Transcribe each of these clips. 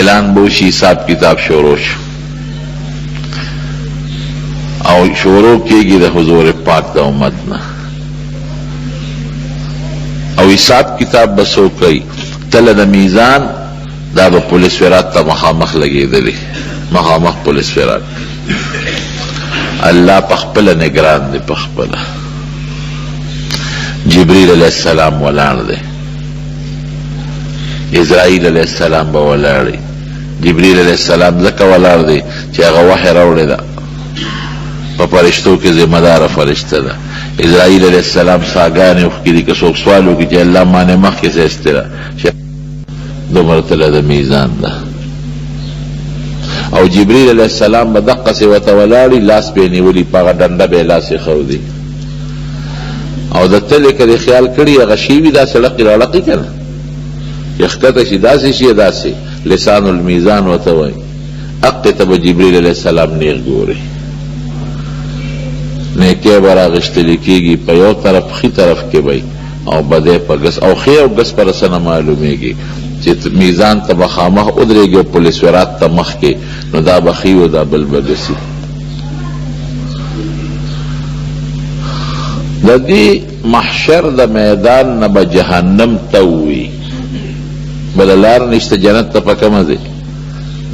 اعلان بوشی حساب کتاب شروع شو او شروع کیږي د حضور پاک د امت نه او حساب کتاب بسو کوي تل د میزان دا به پولیس ورات ته مخامخ لګېدلی مخامخ پولیس ورات الله پخپله نگران دی پخپله جبریل علیہ السلام ولاړ دی اسرائیل علیہ السلام به ولاړ دی جبریل علیہ السلام ځکه ولاړ دی چې هغه وحی راوړی ده په فرشتو کې ذمہ داره فرشته ده اسرائیل علیہ السلام ساګانې اوښکې دي که څوک سوال وکړي چې الله مانې مخکې څه استره دومره تله د میزان ده او جبریل علیہ السلام به دقسې ورته ولاړي لاس به یې نیولي په هغه ډنډه به یې لاس ایښودي او د تلې که دې خیال کړي هغه شي وي داسې لقې راړقې که نه چې ښکته شي داسې شي داسې لسان المیزان ورته وایي حقې ته به جبریل علیہ السلام نیغ ګوري نیکۍ به راغښتلې کېږي په یو طرف ښي طرف کې به او بدی په ګس او ښې او ګس په رسنه معلومېږي چې میزان ته به خامخ ودرېږي او پولیس ورات ته مخکې نو دا به ښي و دا بل به ګسي د دې محشر د میدان نه به جهنم ته ووي بله لار نشته جنت ته په کومه ځي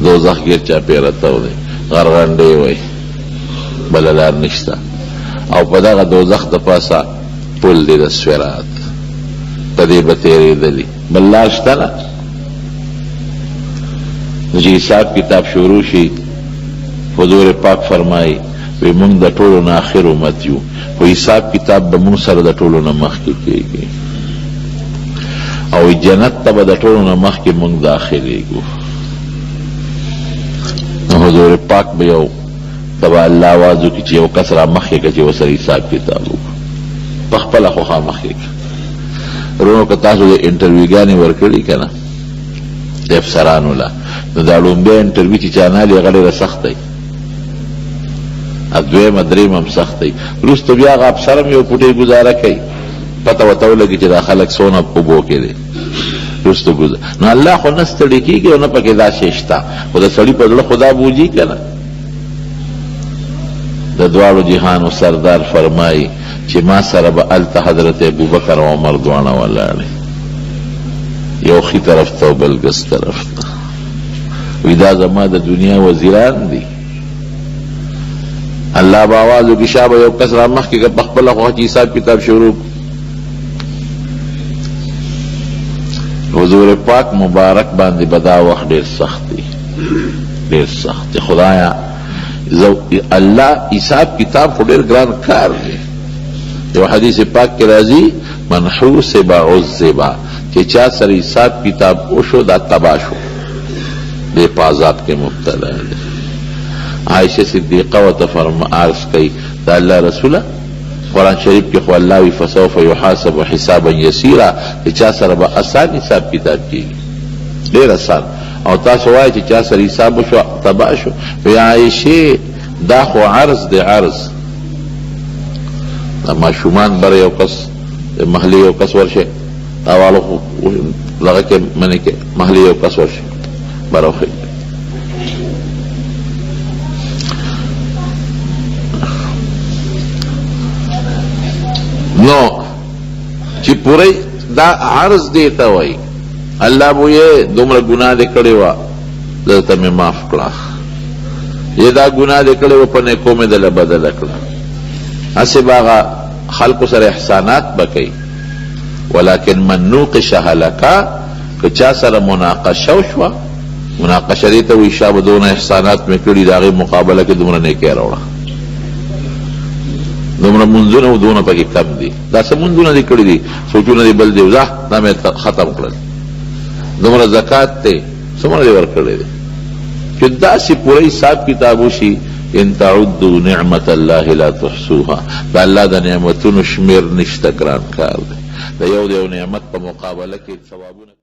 دوزخ ګیر چاپېره ته دی غرغنډې وایي بله لار نشته او په دغه دوزخ د پاسه پل دی د سویرات په دې به تېرېدلي بل لار شته نه چې حساب کتاب شروع شي حضور پاک فرمایي وی مونږ د ټولو نه آخر امت یو خو حساب کتاب به مونږ سره د ټولو نه مخکې کېږي او جنت ته به د ټولو نه مخکې مونږ داخلېږو نو حضور پاک به یو ته به الله آواز وکړي چې یو کس را مخکې کړه چې ورسره حساب کتاب وکړو په خپله خو خامخې کړه رونو که تاسو د انټرویوګانې ورکړي که نه د افسرانو له نو دا لومبی انټرویو چې چانالي هغه ډېره سخت دی دویمه درېیم هم سخت دی وروسته بیا هغه افسر هم یو پوټۍ ګزاره کوي پته ورته ولګي چې دا خلک څونه اوبو کې دی وروسته نو الله خو نه ستړي کېږي او نه پکې دا شی شته خو د سړي په زړه خدا بوجي که نه د دواړو جهانو سردار فرمایي چې ما سره به هلته حضرت ابوبکر او عمر دواړه ولاړې یو ښي طرف ته او بل ګس طرف ته وی دا زما د دنیا وزیران دي الله به آواز وکړي شا به یو کس را مخکې که په خپله خوښه چې حساب کتاب شروع حضور پاک مبارک باندې به دا وخت ډېر سخت دی ډېر سخت دی خدایا الله حساب کتاب خو ډېر ګران کار دی یو حدیث پاک کې راځي من حوسب عذب چې چا سره حساب کتاب وشو دا تباه شو دې په عذاب کې مبتلا دی عائشہ صدیقہ ورته عرض کوي دا الله رسوله قرآن شریف کې خو الله وی فسوف یحاسب حسابا یسیرا چې چا سره به آسان حساب کتاب کېږي ډېر آسان او تاسو وایئ چې چا سره حساب وشو تباه شو وی عائشې دا خو عرض دی عرض دا ماشومان بره یو کس محلي یو کس ورشه اوالو دغه کې منې کې محلي یو کس ورشه بره وخی نو چې پوره دا عرض دی ته وایي الله به یې دومره ګناه دې کړې وه دلته مې معاف کړه یې دا ګناه دې کړې وه په نیکو مې دله بدله کړه هسې به هغه خلقو سره احسانات به کوي ولکن من نوقش هلکه که چا سره مناقشه وشوه مناقشه دې ته وایي شا به دونه احسانات مې کړي د هغې مقابله کې دومره نیکۍ راوړه دومره منځونه او دونه پکې کم دي دا څه منځونه دې کړي دي سوچونه دې بل دي وځه دا مې ختم کړل دومره زکات دی څومره دې ورکړی دی چې داسې پوره حساب کتاب وشي ان تعدوا نعمت الله لا تحصوها دا الله د نعمتونو شمیر نشته ګران کار دی د یو نعمت په مقابله کې ثوابونه